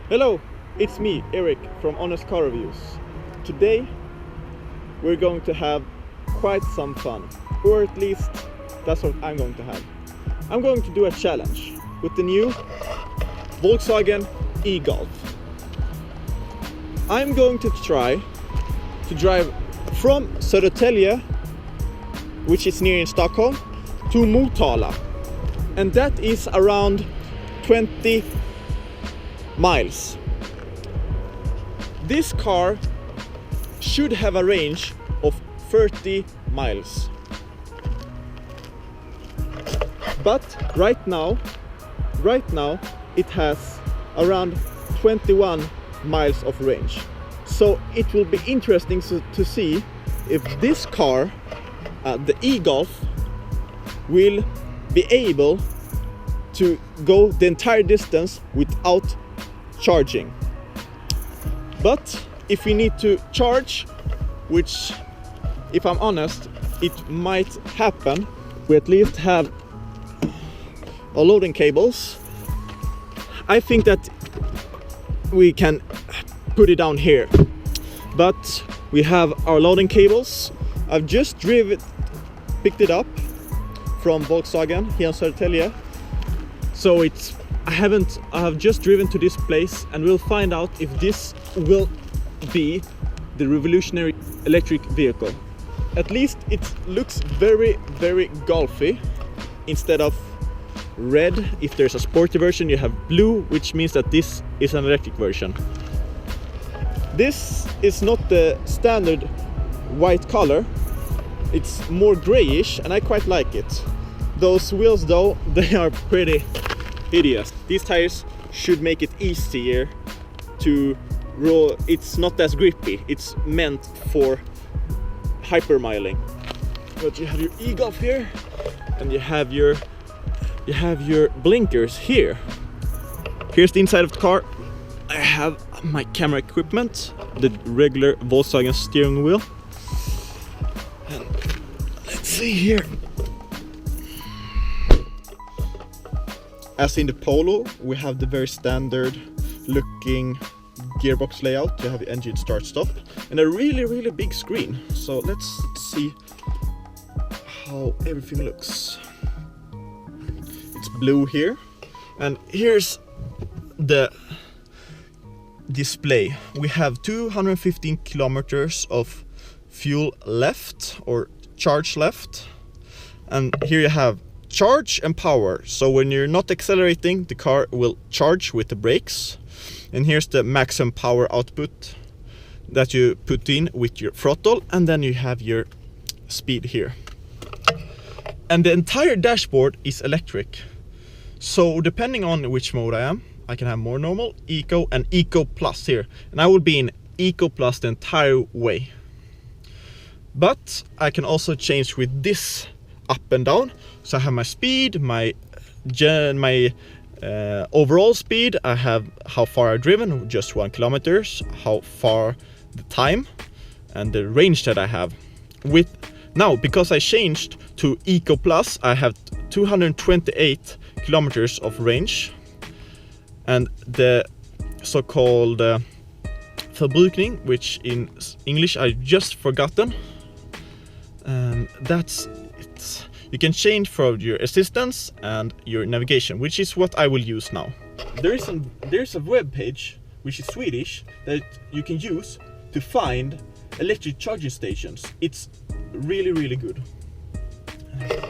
Hello, it's me, Eric from Honest Car Reviews. Today we're going to have quite some fun, or at least that's what I'm going to have. I'm going to do a challenge with the new Volkswagen E Golf. I'm going to try to drive from Södertälje, which is near in Stockholm, to Motala, and that is around 20 miles. This car should have a range of 30 miles, but right now it has around 21 miles of range. So it will be interesting to see if this car, the E-Golf, will be able to go the entire distance without charging. But if we need to charge, which, if I'm honest, it might happen, we at least have our loading cables. I think that we can put it down here, but we have our loading cables. I've just picked it up from Volkswagen here in Södertälje. So I have just driven to this place, and we'll find out if this will be the revolutionary electric vehicle. At least it looks very, very golfy. Instead of red, if there's a sporty version, you have blue, which means that this is an electric version. This is not the standard white color. It's more grayish, and I quite like it. Those wheels though, they are pretty hideous. These tires should make it easier to roll. It's not as grippy. It's meant for hypermiling. But you have your E-Golf here, and you have your blinkers here. Here's the inside of the car. I have my camera equipment, the regular Volkswagen steering wheel. And let's see here. As in the Polo, we have the very standard looking gearbox layout. You have the engine start stop and a really, really big screen. So let's see how everything looks. It's blue here, and here's the display. We have 215 kilometers of fuel left, or charge left, and here you have charge and power. So when you're not accelerating, the car will charge with the brakes. And here's the maximum power output that you put in with your throttle, and then you have your speed here. And the entire dashboard is electric. So depending on which mode I am, I can have more normal, eco, and eco plus here. And I will be in eco plus the entire way. But I can also change with this up and down. So I have my speed, my overall speed. I have how far I've driven, just 1 kilometer, how far the time, and the range that I have. With now, because I changed to Eco Plus, I have 228 kilometers of range, and the so-called Förbrukning, which in English I just forgotten, and that's it. You can change for your assistance and your navigation, which is what I will use now. There's a web page, which is Swedish, that you can use to find electric charging stations. It's really, really good.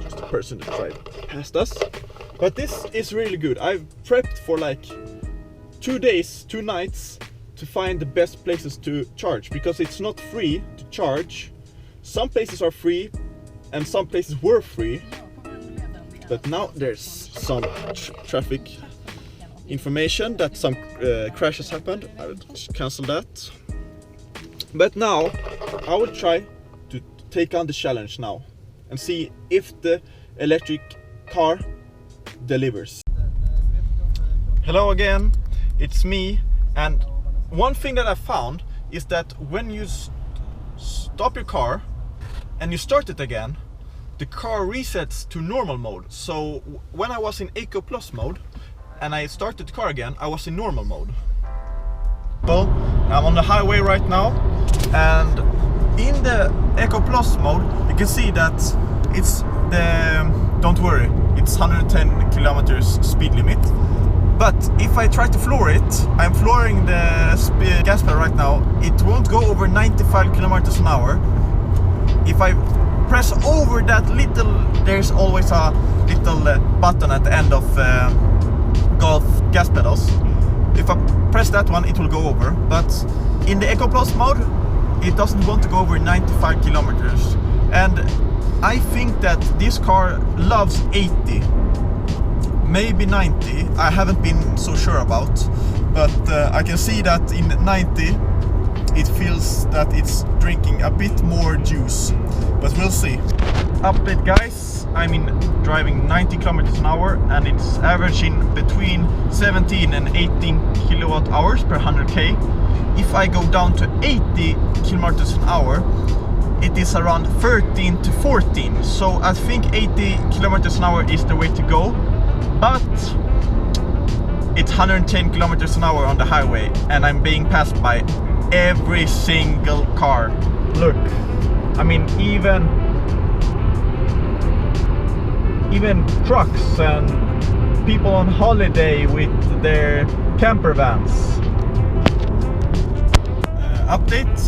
Just a person that tried past us. But this is really good. I've prepped for like 2 days, 2 nights to find the best places to charge, because it's not free to charge. Some places are free, and some places were free, but now there's some traffic information that some crashes happened. I will cancel that. But now I will try to take on the challenge now and see if the electric car delivers. Hello again, it's me. And one thing that I found is that when you stop your car and you start it again, the car resets to normal mode. So when I was in Eco Plus mode and I started the car again, I was in normal mode. people. I'm on the highway right now, and in the Eco Plus mode you can see that it's the, don't worry, it's 110 kilometers speed limit. But if I try to floor it, I'm flooring the gas pedal right now, it won't go over 95 kilometers an hour. If I press over that little, there's always a little button at the end of Golf gas pedals. If I press that one, it will go over. But in the Eco Plus mode, it doesn't want to go over 95 kilometers. And I think that this car loves 80. Maybe 90, I haven't been so sure about, but I can see that in 90 it feels that it's drinking a bit more juice, but we'll see. Update guys, I'm driving 90 kilometers an hour and it's averaging between 17 and 18 kilowatt hours per 100k. If I go down to 80 kilometers an hour, it is around 13 to 14, so I think 80 kilometers an hour is the way to go. But it's 110 kilometers an hour on the highway and I'm being passed by every single car. Look, I mean even trucks and people on holiday with their camper vans. Update,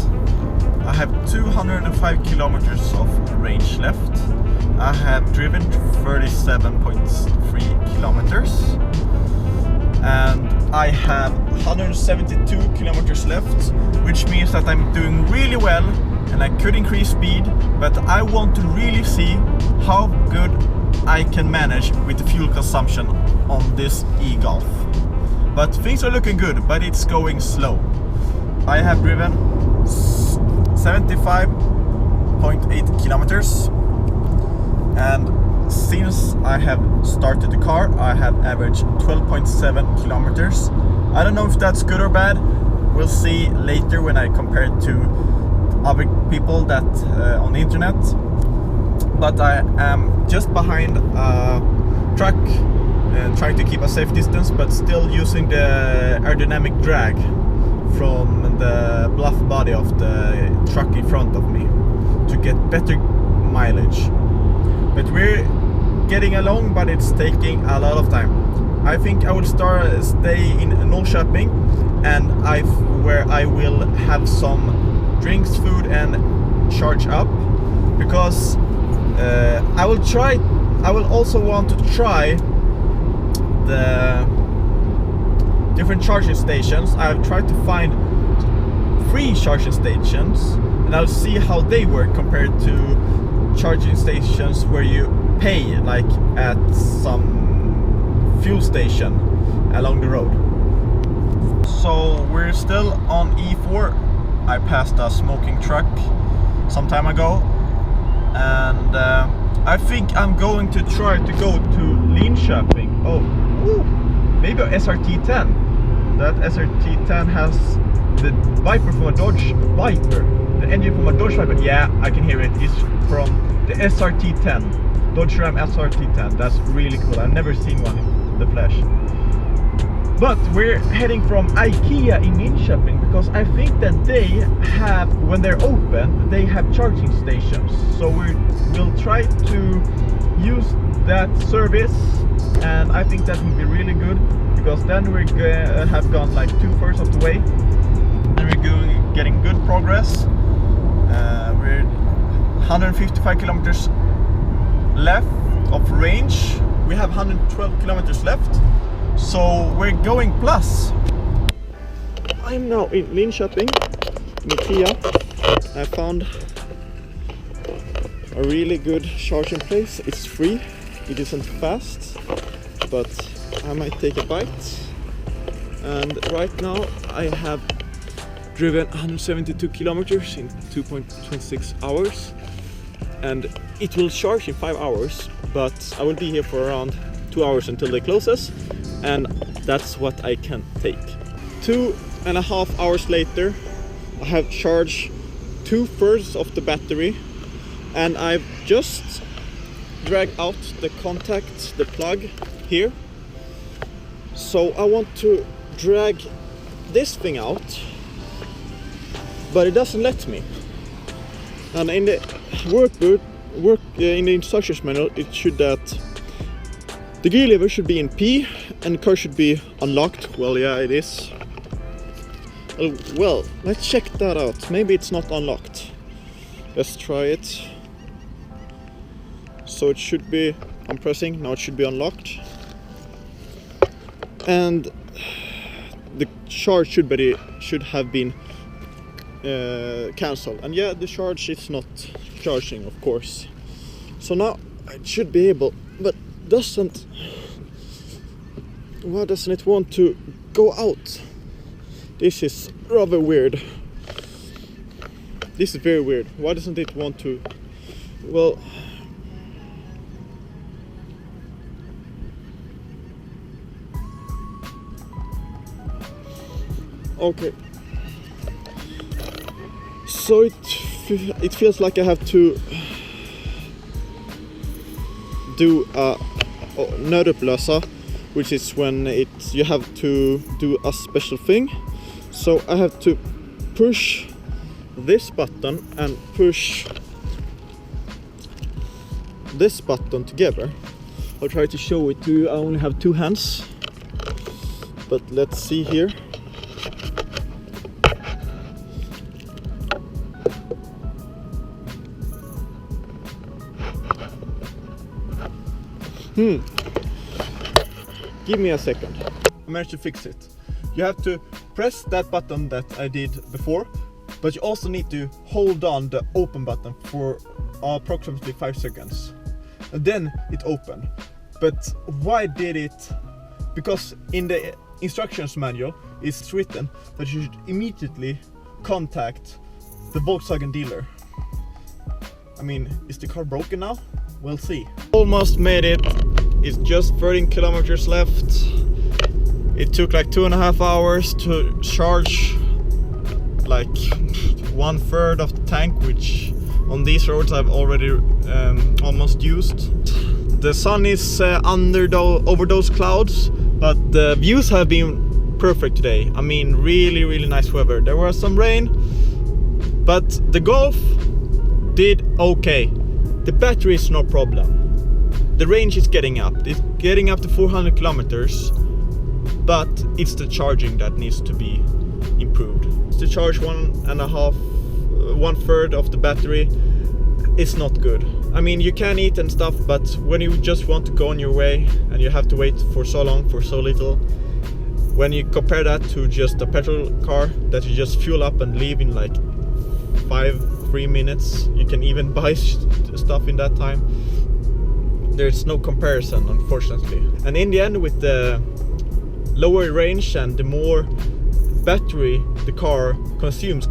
I have 205 kilometers of range left. I have driven 37.3 kilometers and I have 172 kilometers left, which means that I'm doing really well and I could increase speed, but I want to really see how good I can manage with the fuel consumption on this E Golf. But things are looking good, but it's going slow. I have driven 75.8 kilometers. And since I have started the car, I have averaged 12.7 kilometers. I don't know if that's good or bad. We'll see later when I compare it to other people that on the internet. But I am just behind a truck, trying to keep a safe distance, but still using the aerodynamic drag from the bluff body of the truck in front of me to get better mileage. But we're getting along, but it's taking a lot of time. I think I will stay in Norrköping, and where I will have some drinks, food, and charge up, because I will also want to try the different charging stations. I've tried to find free charging stations, and I'll see how they work compared to charging stations where you pay, like at some fuel station along the road. So we're still on E4. I passed a smoking truck some time ago, and I think I'm going to try to go to Linköping. Oh, ooh, maybe a SRT10. That SRT10 has the Viper from a Dodge Viper. The engine from a Dodge Viper, yeah, I can hear it. It's from the SRT10, Dodge Ram SRT10. That's really cool. I've never seen one in the flesh. But we're heading from IKEA in Linköping because I think that they have, when they're open, they have charging stations. So we'll try to use that service, and I think that will be really good, because then we have gone like 2/3 of the way, and we're getting good progress. We're 155 kilometers left of range. We have 112 kilometers left, so we're going plus. I'm now in Linköping, in IKEA. I found a really good charging place. It's free, it isn't fast, but I might take a bite. And right now I have driven 172 kilometers in 2.26 hours, and it will charge in 5 hours, but I will be here for around 2 hours until they closes, and that's what I can take. 2.5 hours later, I have charged 2/3 of the battery, and I've just dragged out the contact, the plug here. So I want to drag this thing out but it doesn't let me. And in the workbook, in the instructions manual, it should that the gear lever should be in P and the car should be unlocked. Well, yeah, it is. Well, let's check that out. Maybe it's not unlocked. Let's try it. So it should be, I'm pressing, now it should be unlocked. And the charge should have been cancelled. And yeah, the charge is not charging, of course. So now it should be able, but why doesn't it want to go out? This is rather weird. This is very weird. Why doesn't it want to? Well, okay. So it feels like I have to do a nödupplösa, which is when you have to do a special thing. So I have to push this button and push this button together. I'll try to show it to you. I only have two hands, but let's see here. Give me a second. I managed to fix it. You have to press that button that I did before, but you also need to hold on the open button for approximately 5 seconds. And then it opened. But why did it? Because in the instructions manual it's written that you should immediately contact the Volkswagen dealer. I mean, is the car broken now? We'll see. Almost made it. It's just 13 kilometers left. It took like 2.5 hours to charge like 1/3 of the tank, which on these roads I've already almost used. The sun is over those clouds, but the views have been perfect today. I mean, really nice weather. There was some rain, but the Golf did okay. The battery is no problem. The range is getting up. It's getting up to 400 kilometers, but it's the charging that needs to be improved. To charge 1/3 of the battery is not good. I mean, you can eat and stuff, but when you just want to go on your way and you have to wait for so long for so little, when you compare that to just a petrol car that you just fuel up and leave in like 3 minutes, you can even buy stuff in that time. There's no comparison, unfortunately. And in the end, with the lower range and the more battery the car consumes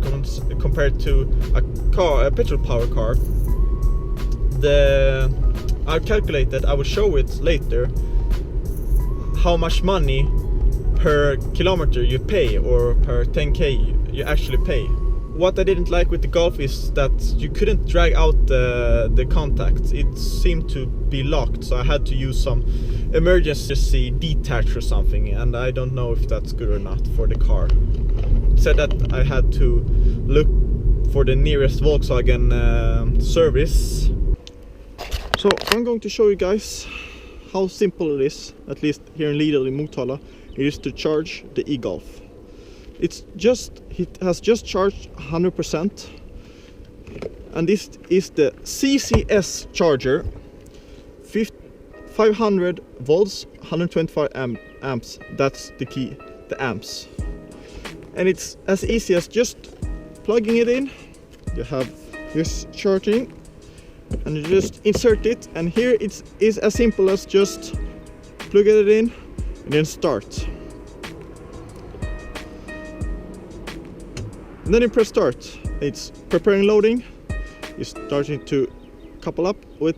compared to a petrol power car, I'll calculate that. I will show it later how much money per kilometer you pay, or per 10k you actually pay. What I didn't like with the Golf is that you couldn't drag out the contacts. It seemed to be locked, so I had to use some emergency detach or something, and I don't know if that's good or not for the car. It said that I had to look for the nearest Volkswagen service. So I'm going to show you guys how simple it is, at least here in Lidl in Motala, it is to charge the E Golf. It has just charged 100%, and this is the CCS charger, 500 volts, 125 amps. That's the key, the amps. And it's as easy as just plugging it in. You have this charging, and you just insert it, and here it is as simple as just plug it in and then start. And then you press start. It's preparing loading. It's starting to couple up with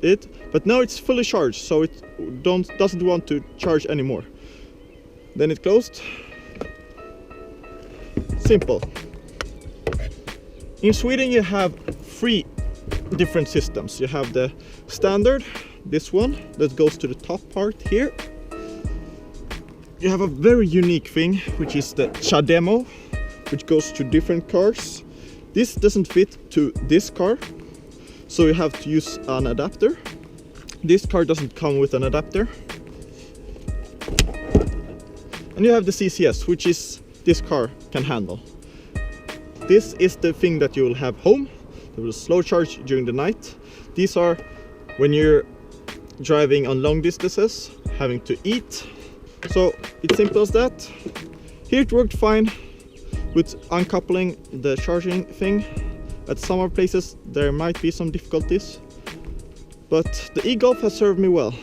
it, but now it's fully charged, so it doesn't want to charge anymore. Then it closed. Simple. In Sweden you have 3 different systems. You have the standard, this one that goes to the top part here. You have a very unique thing, which is the ChadeMo, which goes to different cars. This doesn't fit to this car, so you have to use an adapter. This car doesn't come with an adapter. And you have the CCS, which is this car can handle. This is the thing that you will have home. It will slow charge during the night. These are when you're driving on long distances, having to eat. So it's simple as that. Here it worked fine with uncoupling the charging thing. At some places there might be some difficulties, but the E Golf has served me well.